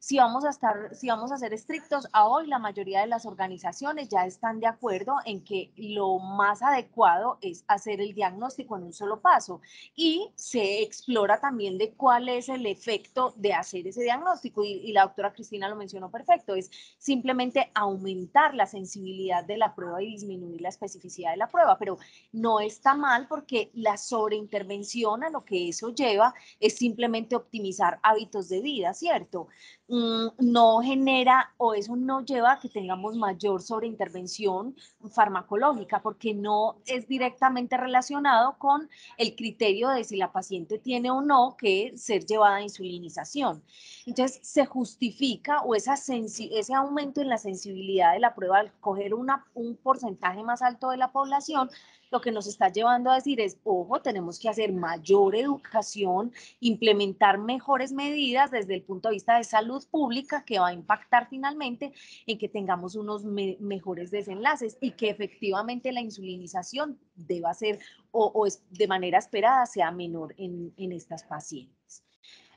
Si vamos a ser estrictos, a hoy la mayoría de las organizaciones ya están de acuerdo en que lo más adecuado es hacer el diagnóstico en un solo paso y se explora también de cuál es el efecto de hacer ese diagnóstico y la doctora Cristina lo mencionó perfecto, es simplemente aumentar la sensibilidad de la prueba y disminuir la especificidad de la prueba, pero no está mal porque la sobreintervención a lo que eso lleva es simplemente optimizar hábitos de vida, ¿cierto? No genera o eso no lleva a que tengamos mayor sobreintervención farmacológica porque no es directamente relacionado con el criterio de si la paciente tiene o no que ser llevada a insulinización. Entonces, se justifica o ese aumento en la sensibilidad de la prueba al coger un porcentaje más alto de la población, lo que nos está llevando a decir es, ojo, tenemos que hacer mayor educación, implementar mejores medidas desde el punto de vista de salud pública que va a impactar finalmente en que tengamos unos mejores desenlaces y que efectivamente la insulinización deba ser o de manera esperada sea menor en estas pacientes.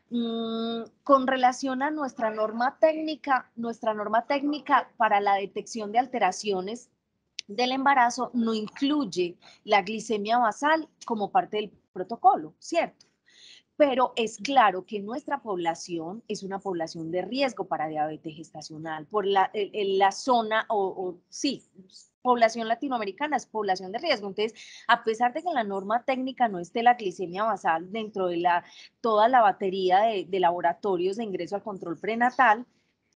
Con relación a nuestra norma técnica para la detección de alteraciones del embarazo no incluye la glicemia basal como parte del protocolo, ¿cierto? Pero es claro que nuestra población es una población de riesgo para diabetes gestacional por la zona sí, población latinoamericana es población de riesgo. Entonces, a pesar de que en la norma técnica no esté la glicemia basal dentro de toda la batería de laboratorios de ingreso al control prenatal,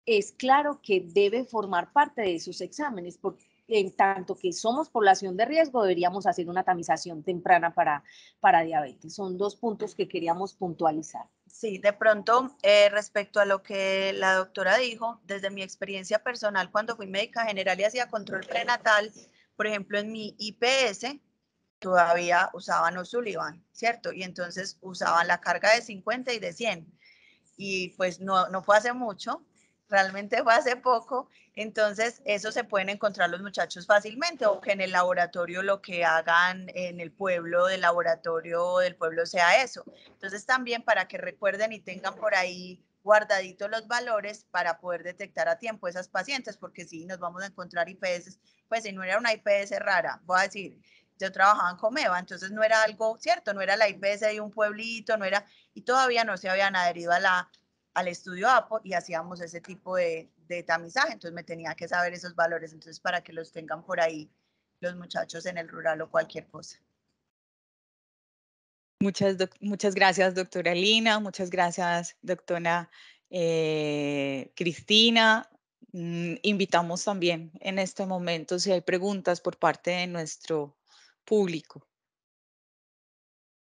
es claro que debe formar parte de esos exámenes, porque en tanto que somos población de riesgo, deberíamos hacer una tamización temprana para diabetes. Son 2 puntos que queríamos puntualizar. Sí, de pronto, respecto a lo que la doctora dijo, desde mi experiencia personal, cuando fui médica general y hacía control prenatal, por ejemplo, en mi IPS, todavía usaban O'Sullivan, ¿cierto? Y entonces usaban la carga de 50 y de 100. Y pues no fue hace mucho, realmente fue hace poco, Entonces, eso se pueden encontrar los muchachos fácilmente, o que en el laboratorio lo que hagan en el pueblo del laboratorio del pueblo sea eso. Entonces, también para que recuerden y tengan por ahí guardaditos los valores para poder detectar a tiempo esas pacientes, porque sí, nos vamos a encontrar IPS, pues si no era una IPS rara, voy a decir, yo trabajaba en Comeva, entonces no era algo cierto, no era la IPS de un pueblito, no era, y todavía no se habían adherido al estudio APO y hacíamos ese tipo de tamizaje, entonces me tenía que saber esos valores, entonces para que los tengan por ahí los muchachos en el rural o cualquier cosa. Muchas gracias, doctora Lina, muchas gracias, doctora Cristina. Invitamos también en este momento si hay preguntas por parte de nuestro público.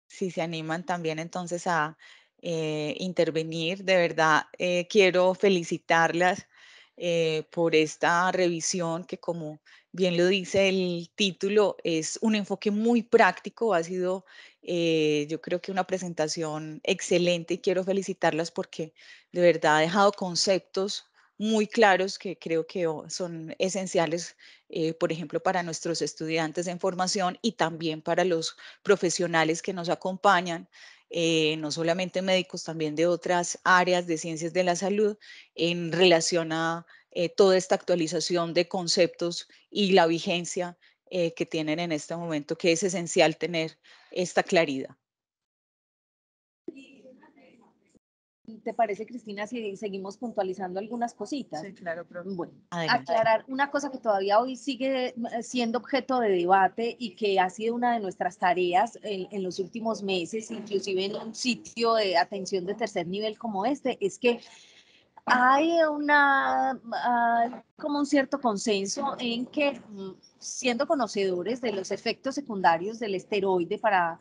Si se animan también entonces a intervenir, de verdad quiero felicitarlas por esta revisión que, como bien lo dice el título, es un enfoque muy práctico. Ha sido yo creo que una presentación excelente y quiero felicitarlas porque de verdad ha dejado conceptos muy claros que creo que son esenciales, por ejemplo, para nuestros estudiantes en formación y también para los profesionales que nos acompañan, no solamente médicos, también de otras áreas de ciencias de la salud, en relación a toda esta actualización de conceptos y la vigencia que tienen en este momento, que es esencial tener esta claridad. ¿Te parece, Cristina, si seguimos puntualizando algunas cositas? Sí, claro, profe. Bueno, Adelante. aclarar una cosa que todavía hoy sigue siendo objeto de debate y que ha sido una de nuestras tareas en los últimos meses, inclusive en un sitio de atención de tercer nivel como este, es que hay como un cierto consenso en que, siendo conocedores de los efectos secundarios del esteroide para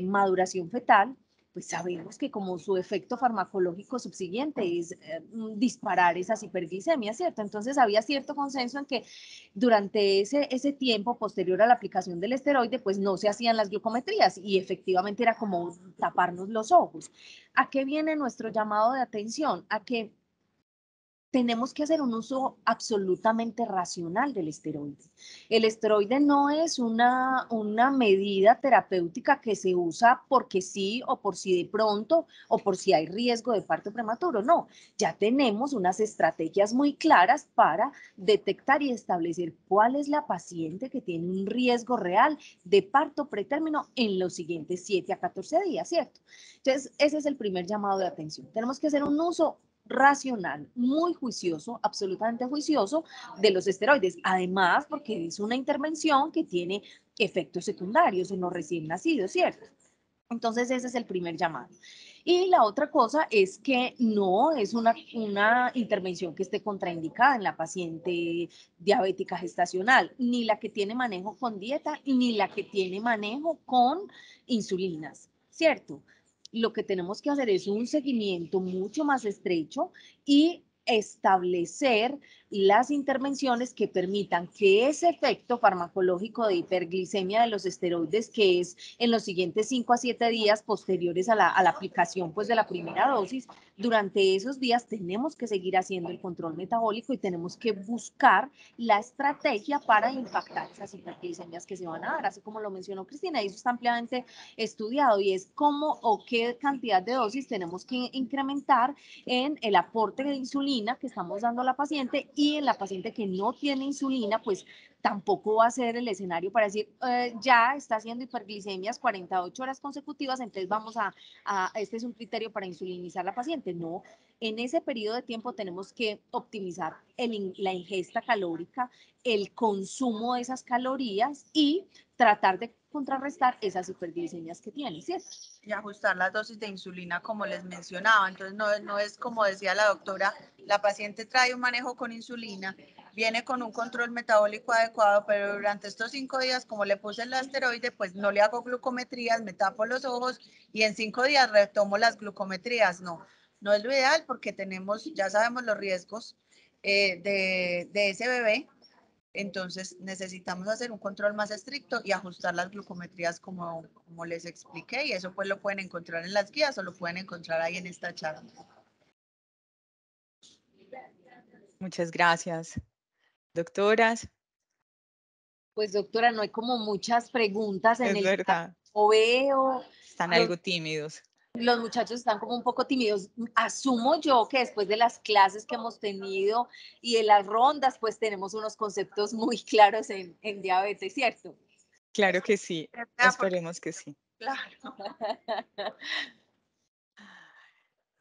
maduración fetal, pues sabemos que como su efecto farmacológico subsiguiente es disparar esas hiperglicemias, ¿cierto? Entonces había cierto consenso en que durante ese tiempo posterior a la aplicación del esteroide, pues no se hacían las glucometrías y efectivamente era como taparnos los ojos. ¿A qué viene nuestro llamado de atención? A que tenemos que hacer un uso absolutamente racional del esteroide. El esteroide no es una medida terapéutica que se usa porque sí o por si de pronto o por si hay riesgo de parto prematuro. No, ya tenemos unas estrategias muy claras para detectar y establecer cuál es la paciente que tiene un riesgo real de parto pretérmino en los siguientes 7 a 14 días, ¿cierto? Entonces, ese es el primer llamado de atención. Tenemos que hacer un uso racional, muy juicioso, absolutamente juicioso de los esteroides. Además, porque es una intervención que tiene efectos secundarios en los recién nacidos, ¿cierto? Entonces, ese es el primer llamado. Y la otra cosa es que no es una intervención que esté contraindicada en la paciente diabética gestacional, ni la que tiene manejo con dieta, ni la que tiene manejo con insulinas, ¿cierto? Lo que tenemos que hacer es un seguimiento mucho más estrecho y establecer las intervenciones que permitan que ese efecto farmacológico de hiperglicemia de los esteroides, que es en los siguientes 5 a 7 días posteriores a la aplicación pues, de la primera dosis, durante esos días tenemos que seguir haciendo el control metabólico y tenemos que buscar la estrategia para impactar esas hiperglicemias que se van a dar, así como lo mencionó Cristina, y eso está ampliamente estudiado, y es cómo o qué cantidad de dosis tenemos que incrementar en el aporte de insulina que estamos dando a la paciente, y en la paciente que no tiene insulina, pues tampoco va a ser el escenario para decir, ya está haciendo hiperglicemias 48 horas consecutivas, entonces vamos este es un criterio para insulinizar a la paciente. No, en ese periodo de tiempo tenemos que optimizar la ingesta calórica, el consumo de esas calorías y tratar de contrarrestar esas hiperglicemias que tiene, ¿cierto? Y ajustar las dosis de insulina como les mencionaba. Entonces no es como decía la doctora, la paciente trae un manejo con insulina, viene con un control metabólico adecuado, pero durante estos 5 días, como le puse el asteroide, pues no le hago glucometrías, me tapo los ojos y en 5 días retomo las glucometrías. No es lo ideal porque ya sabemos los riesgos de ese bebé. Entonces necesitamos hacer un control más estricto y ajustar las glucometrías como les expliqué, y eso pues lo pueden encontrar en las guías o lo pueden encontrar ahí en esta charla. Muchas gracias. Doctoras, Pues doctora, no hay como muchas preguntas en es el chat. verdad, O veo, están los, algo tímidos. los muchachos están como un poco tímidos. Asumo yo que después de las clases que hemos tenido y de las rondas, pues tenemos unos conceptos muy claros en diabetes, ¿cierto? Claro que sí, Porque, esperemos que sí. claro.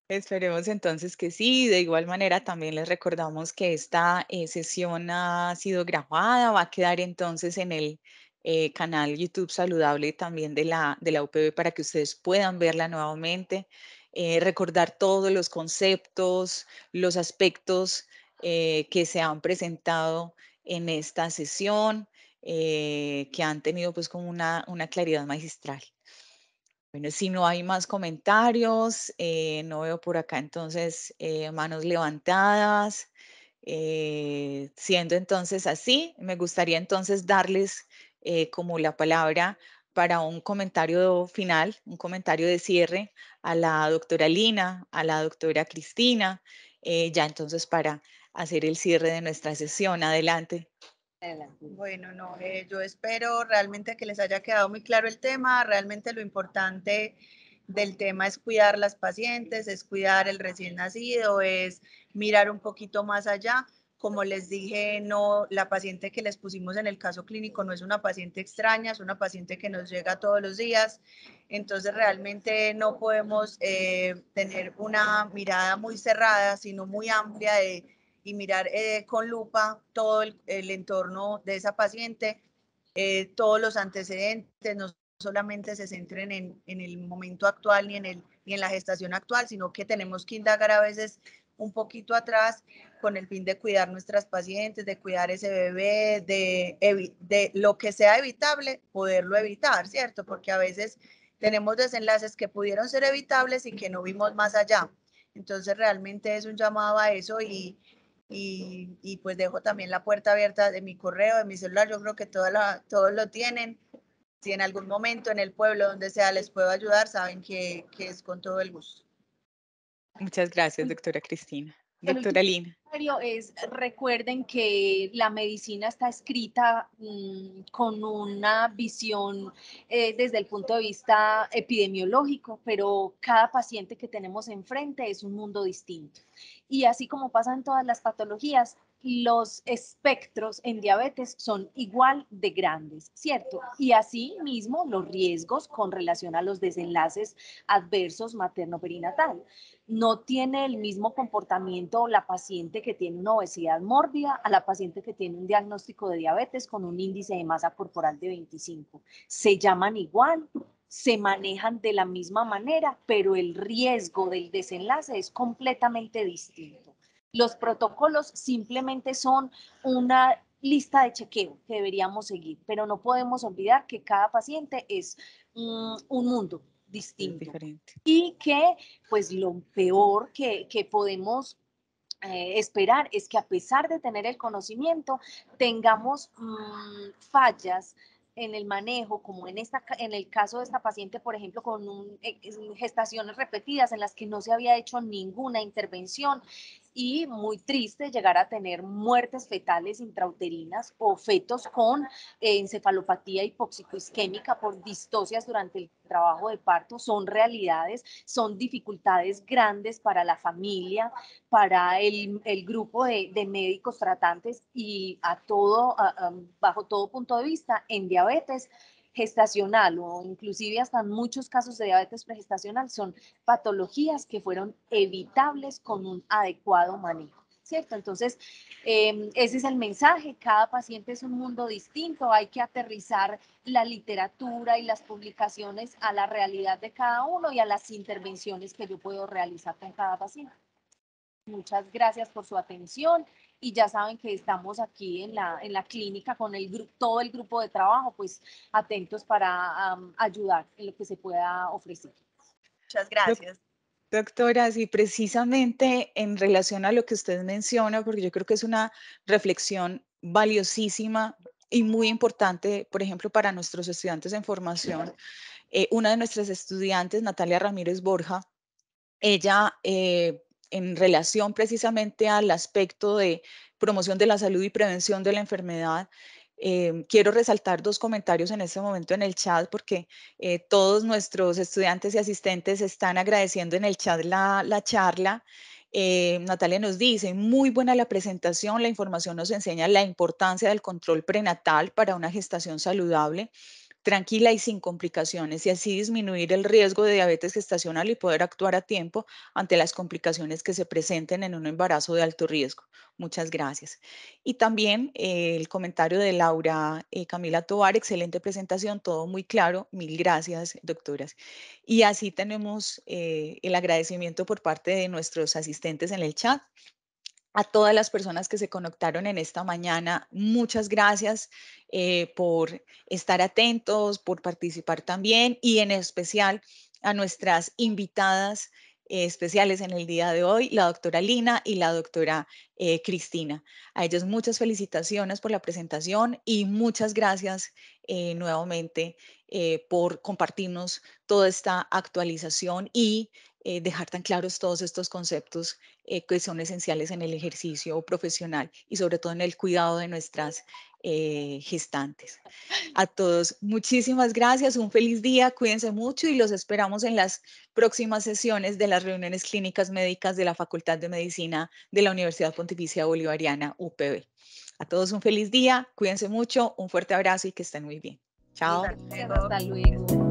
Esperemos entonces que sí. De igual manera, también les recordamos que esta sesión ha sido grabada, va a quedar entonces en el canal YouTube Saludable también de la UPB para que ustedes puedan verla nuevamente, recordar todos los conceptos, los aspectos que se han presentado en esta sesión, que han tenido pues como una claridad magistral. Bueno, si no hay más comentarios, no veo por acá entonces manos levantadas. Siendo entonces así, me gustaría entonces darles como la palabra para un comentario final, un comentario de cierre a la doctora Lina, a la doctora Cristina, ya entonces para hacer el cierre de nuestra sesión. Adelante. Adelante. Bueno, no, yo espero realmente que les haya quedado muy claro el tema. Realmente lo importante del tema es cuidar las pacientes, es cuidar el recién nacido, es mirar un poquito más allá. Como les dije, no, la paciente que les pusimos en el caso clínico no es una paciente extraña, es una paciente que nos llega todos los días. Entonces, realmente no podemos tener una mirada muy cerrada, sino muy amplia y mirar con lupa todo el entorno de esa paciente, todos los antecedentes, no solamente se centren en el momento actual ni en la gestación actual, sino que tenemos que indagar a veces un poquito atrás con el fin de cuidar nuestras pacientes, de cuidar ese bebé, de lo que sea evitable, poderlo evitar, ¿cierto? Porque a veces tenemos desenlaces que pudieron ser evitables y que no vimos más allá. Entonces realmente es un llamado a eso y pues dejo también la puerta abierta de mi correo, de mi celular. Yo creo que todos lo tienen. Si en algún momento en el pueblo, donde sea, les puedo ayudar, saben que es con todo el gusto. Muchas gracias, doctora Cristina. El último Doctora Lina. comentario es, recuerden que la medicina está escrita con una visión desde el punto de vista epidemiológico, pero cada paciente que tenemos enfrente es un mundo distinto. Y así como pasa en todas las patologías, los espectros en diabetes son igual de grandes, ¿cierto? Y así mismo los riesgos con relación a los desenlaces adversos materno-perinatal. No tiene el mismo comportamiento la paciente que tiene una obesidad mórbida a la paciente que tiene un diagnóstico de diabetes con un índice de masa corporal de 25. Se llaman igual, se manejan de la misma manera, pero el riesgo del desenlace es completamente distinto. Los protocolos simplemente son una lista de chequeo que deberíamos seguir, pero no podemos olvidar que cada paciente es un mundo Es distinto diferente. y que pues lo peor que podemos esperar es que a pesar de tener el conocimiento, tengamos fallas en el manejo, como en el caso de esta paciente, por ejemplo, con gestaciones repetidas en las que no se había hecho ninguna intervención y muy triste llegar a tener muertes fetales intrauterinas o fetos con encefalopatía hipoxicoisquémica por distocias durante el trabajo de parto. Son realidades, son dificultades grandes para la familia, para el grupo de médicos tratantes y bajo todo punto de vista en diabetes gestacional o inclusive hasta en muchos casos de diabetes pregestacional son patologías que fueron evitables con un adecuado manejo. ¿Cierto? Entonces, ese es el mensaje. Cada paciente es un mundo distinto. Hay que aterrizar la literatura y las publicaciones a la realidad de cada uno y a las intervenciones que yo puedo realizar con cada paciente. Muchas gracias por su atención y ya saben que estamos aquí en la clínica con todo el grupo de trabajo, pues atentos para ayudar en lo que se pueda ofrecer. Muchas Doc- gracias. Doctora, sí, precisamente en relación a lo que usted menciona, porque yo creo que es una reflexión valiosísima y muy importante, por ejemplo, para nuestros estudiantes en formación. Una de nuestras estudiantes, Natalia Ramírez Borja, ella en relación precisamente al aspecto de promoción de la salud y prevención de la enfermedad. Quiero resaltar 2 comentarios en este momento en el chat porque todos nuestros estudiantes y asistentes están agradeciendo en el chat la charla. Natalia nos dice, muy buena la presentación, la información nos enseña la importancia del control prenatal para una gestación saludable, tranquila y sin complicaciones, y así disminuir el riesgo de diabetes gestacional y poder actuar a tiempo ante las complicaciones que se presenten en un embarazo de alto riesgo. Muchas gracias. Y también el comentario de Laura Camila Tovar, excelente presentación, todo muy claro. Mil gracias, doctoras. Y así tenemos el agradecimiento por parte de nuestros asistentes en el chat. A todas las personas que se conectaron en esta mañana, muchas gracias por estar atentos, por participar también y en especial a nuestras invitadas especiales en el día de hoy, la doctora Lina y la doctora Cristina. A ellos muchas felicitaciones por la presentación y muchas gracias nuevamente por compartirnos toda esta actualización y dejar tan claros todos estos conceptos que son esenciales en el ejercicio profesional y sobre todo en el cuidado de nuestras gestantes. A todos, muchísimas gracias, un feliz día, cuídense mucho y los esperamos en las próximas sesiones de las reuniones clínicas médicas de la Facultad de Medicina de la Universidad Pontificia Bolivariana, UPB. A todos un feliz día, cuídense mucho, un fuerte abrazo y que estén muy bien. Chao. Gracias, hasta luego.